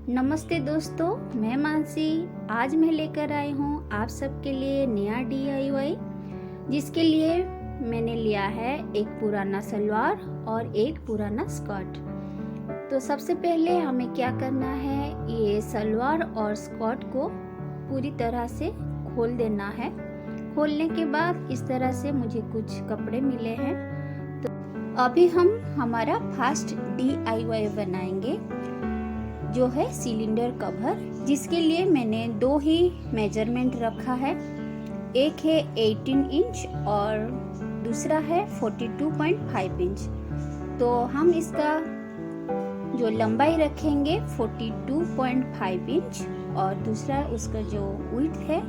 नमस्ते दोस्तों, मैं मानसी। आज मैं लेकर आई हूँ आप सबके लिए नया DIY, जिसके लिए मैंने लिया है एक पुराना सलवार और एक पुराना स्कर्ट। तो सबसे पहले हमें क्या करना है, ये सलवार और स्कर्ट को पूरी तरह से खोल देना है। खोलने के बाद इस तरह से मुझे कुछ कपड़े मिले हैं। तो अभी हम हमारा फर्स्ट DIY बनाएंगे, जो है सिलेंडर कवर, जिसके लिए मैंने दो ही मेजरमेंट रखा है। एक है 18 इंच और दूसरा है 42.5 इंच। तो हम इसका जो लंबाई रखेंगे 42.5 इंच और दूसरा उसका जो विड्थ है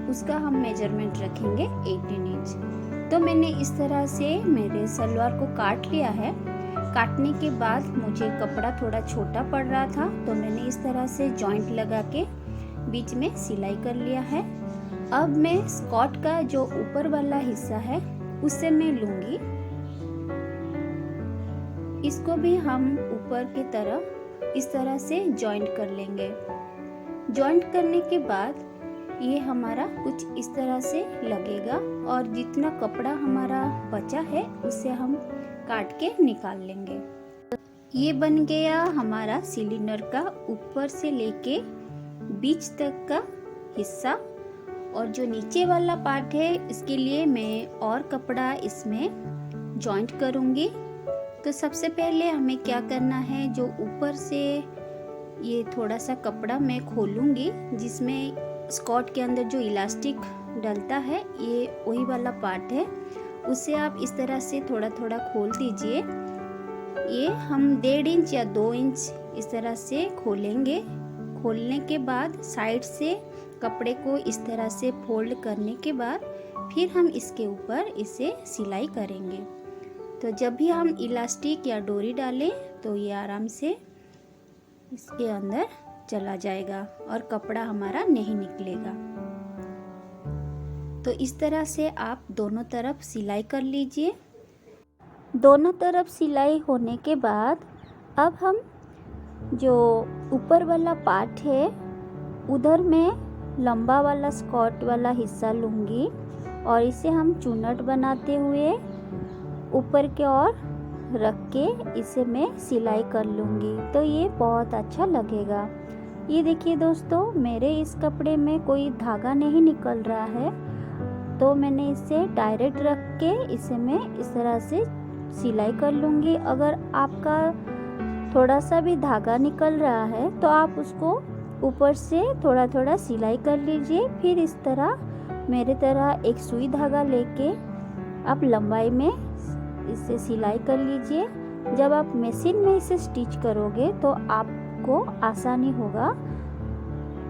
उसका हम मेजरमेंट रखेंगे 18 इंच। तो मैंने इस तरह से मेरे सलवार को काट लिया है। काटने के बाद मुझे कपड़ा थोड़ा छोटा पड़ रहा था, तो मैंने इस तरह से जॉइंट लगा के बीच में सिलाई कर लिया है। अब मैं स्कर्ट का जो ऊपर वाला हिस्सा है उससे मैं लूंगी। इसको भी हम ऊपर की तरफ इस तरह से जॉइंट कर लेंगे। जॉइंट करने के बाद ये हमारा कुछ इस तरह से लगेगा और जितना कपड़ा हमारा बचा है उससे हम काट के निकाल लेंगे। ये बन गया हमारा सिलेंडर का ऊपर से लेके बीच तक का हिस्सा। और जो नीचे वाला पार्ट है इसके लिए मैं और कपड़ा इसमें जॉइंट करूंगी। तो सबसे पहले हमें क्या करना है, जो ऊपर से ये थोड़ा सा कपड़ा मैं खोलूंगी, जिसमें स्कर्ट के अंदर जो इलास्टिक डलता है ये वही वाला पार्ट है, उसे आप इस तरह से थोड़ा थोड़ा खोल दीजिए। ये हम 1.5 इंच या 2 इंच इस तरह से खोलेंगे। खोलने के बाद साइड से कपड़े को इस तरह से फोल्ड करने के बाद फिर हम इसके ऊपर इसे सिलाई करेंगे। तो जब भी हम इलास्टिक या डोरी डालें तो ये आराम से इसके अंदर चला जाएगा और कपड़ा हमारा नहीं निकलेगा। तो इस तरह से आप दोनों तरफ सिलाई कर लीजिए। दोनों तरफ सिलाई होने के बाद अब हम जो ऊपर वाला पार्ट है उधर मैं लंबा वाला स्कर्ट वाला हिस्सा लूँगी और इसे हम चुन्नट बनाते हुए ऊपर की ओर रख के इसे मैं सिलाई कर लूँगी। तो ये बहुत अच्छा लगेगा। ये देखिए दोस्तों, मेरे इस कपड़े में कोई धागा नहीं निकल रहा है, तो मैंने इसे डायरेक्ट रख के इसे मैं इस तरह से सिलाई कर लूँगी। अगर आपका थोड़ा सा भी धागा निकल रहा है तो आप उसको ऊपर से थोड़ा थोड़ा सिलाई कर लीजिए। फिर इस तरह मेरे तरह एक सुई धागा लेके आप लंबाई में इसे सिलाई कर लीजिए। जब आप मशीन में इसे स्टिच करोगे तो आपको आसानी होगा।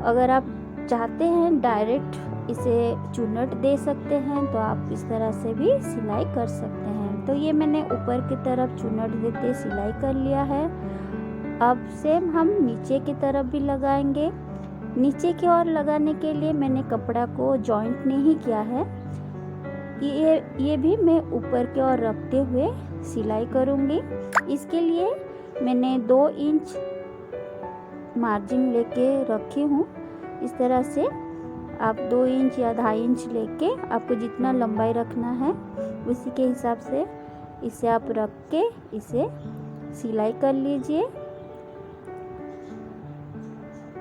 अगर आप चाहते हैं डायरेक्ट इसे चुन्नट दे सकते हैं तो आप इस तरह से भी सिलाई कर सकते हैं। तो ये मैंने ऊपर की तरफ चुन्नट देते सिलाई कर लिया है। अब सेम हम नीचे की तरफ भी लगाएंगे। नीचे की ओर लगाने के लिए मैंने कपड़ा को जॉइंट नहीं किया है। ये भी मैं ऊपर की ओर रखते हुए सिलाई करूँगी। इसके लिए मैंने 2 इंच मार्जिन लेके रखी हूँ। इस तरह से आप 2 इंच या 2.5 इंच लेके आपको जितना लंबाई रखना है उसी के हिसाब से इसे आप रख के इसे सिलाई कर लीजिए।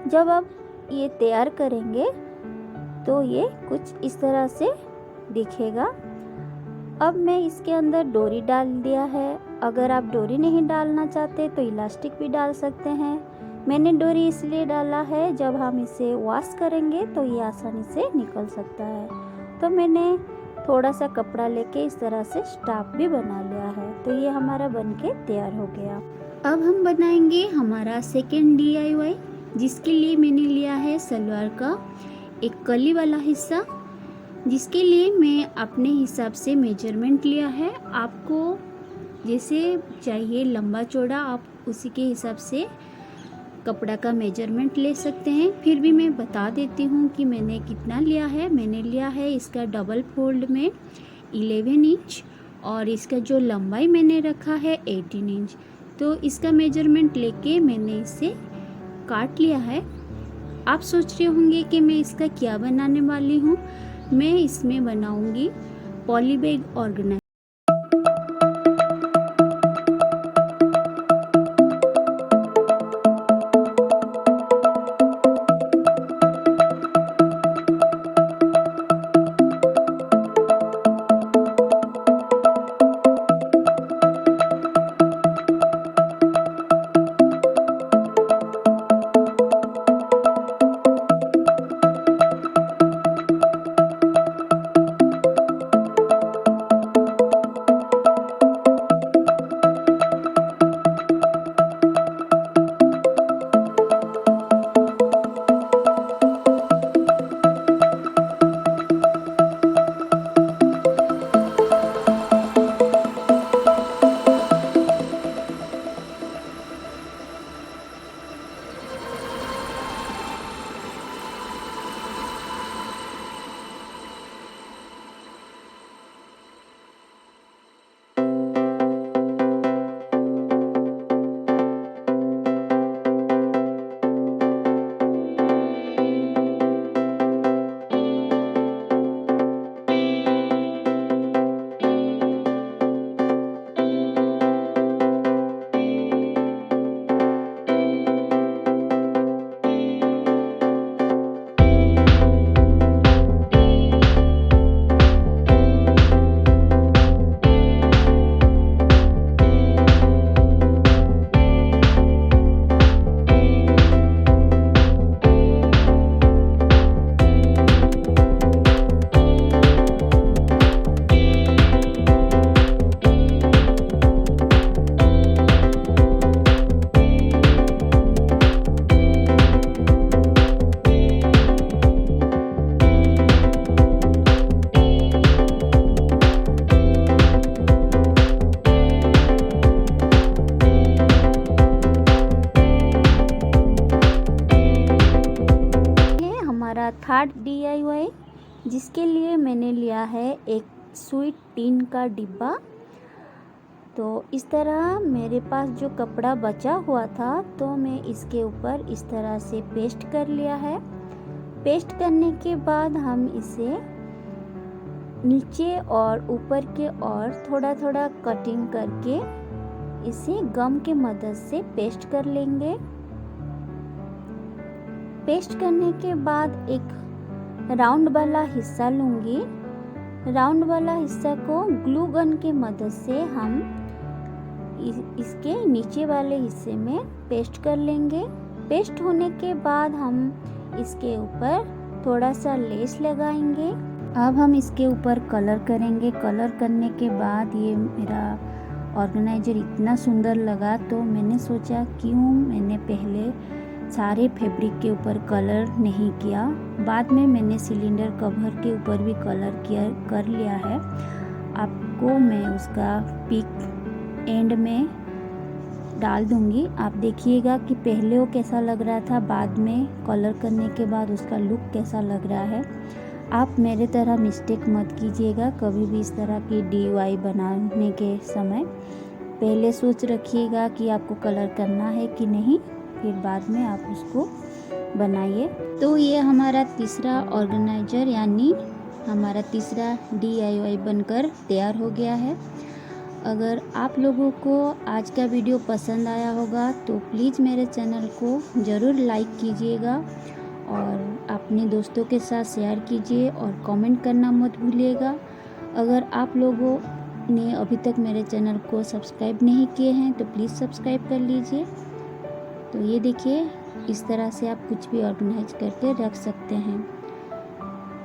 जब आप ये तैयार करेंगे तो ये कुछ इस तरह से दिखेगा। अब मैं इसके अंदर डोरी डाल दिया है। अगर आप डोरी नहीं डालना चाहते तो इलास्टिक भी डाल सकते हैं। मैंने डोरी इसलिए डाला है, जब हम इसे वॉश करेंगे तो ये आसानी से निकल सकता है। तो मैंने थोड़ा सा कपड़ा लेके इस तरह से स्टाफ भी बना लिया है। तो ये हमारा बनके तैयार हो गया। अब हम बनाएंगे हमारा सेकेंड DIY, जिसके लिए मैंने लिया है सलवार का एक कली वाला हिस्सा, जिसके लिए मैं अपने हिसाब से मेजरमेंट लिया है। आपको जैसे चाहिए लंबा चौड़ा आप उसी के हिसाब से कपड़ा का मेजरमेंट ले सकते हैं। फिर भी मैं बता देती हूँ कि मैंने कितना लिया है। मैंने लिया है इसका डबल फोल्ड में 11 इंच और इसका जो लंबाई मैंने रखा है 18 इंच। तो इसका मेजरमेंट लेके मैंने इसे काट लिया है। आप सोच रहे होंगे कि मैं इसका क्या बनाने वाली हूँ। मैं इसमें बनाऊंगी poly bag organiser. Third DIY जिसके लिए मैंने लिया है एक स्वीट टीन का डिब्बा। तो इस तरह मेरे पास जो कपड़ा बचा हुआ था तो मैं इसके ऊपर इस तरह से पेस्ट कर लिया है। पेस्ट करने के बाद हम इसे नीचे और ऊपर के और थोड़ा थोड़ा कटिंग करके इसे गम के मदद से पेस्ट कर लेंगे। पेस्ट करने के बाद एक राउंड वाला हिस्सा लूँगी। राउंड वाला हिस्सा को ग्लू गन के मदद से हम इसके नीचे वाले हिस्से में पेस्ट कर लेंगे। पेस्ट होने के बाद हम इसके ऊपर थोड़ा सा लेस लगाएंगे। अब हम इसके ऊपर कलर करेंगे। कलर करने के बाद ये मेरा ऑर्गेनाइजर इतना सुंदर लगा तो मैंने सोचा क्यों मैंने पहले सारे फैब्रिक के ऊपर कलर नहीं किया। बाद में मैंने सिलेंडर कवर के ऊपर भी कलर कर लिया है। आपको मैं उसका पिक एंड में डाल दूंगी। आप देखिएगा कि पहले वो कैसा लग रहा था, बाद में कलर करने के बाद उसका लुक कैसा लग रहा है। आप मेरे तरह मिस्टेक मत कीजिएगा कभी भी इस तरह की DIY बनाने के समय। पहले सोच रखिएगा कि आपको कलर करना है कि नहीं, फिर बाद में आप उसको बनाइए। तो ये हमारा तीसरा ऑर्गेनाइजर यानी हमारा तीसरा DIY बनकर तैयार हो गया है। अगर आप लोगों को आज का वीडियो पसंद आया होगा तो प्लीज़ मेरे चैनल को ज़रूर लाइक कीजिएगा और अपने दोस्तों के साथ शेयर कीजिए और कमेंट करना मत भूलिएगा। अगर आप लोगों ने अभी तक मेरे चैनल को सब्सक्राइब नहीं किए हैं तो प्लीज़ सब्सक्राइब कर लीजिए। तो ये देखिए, इस तरह से आप कुछ भी ऑर्गेनाइज करके रख सकते हैं।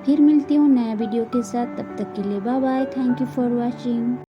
फिर मिलती हूँ नया वीडियो के साथ, तब तक के लिए bye bye. Thank you for watching.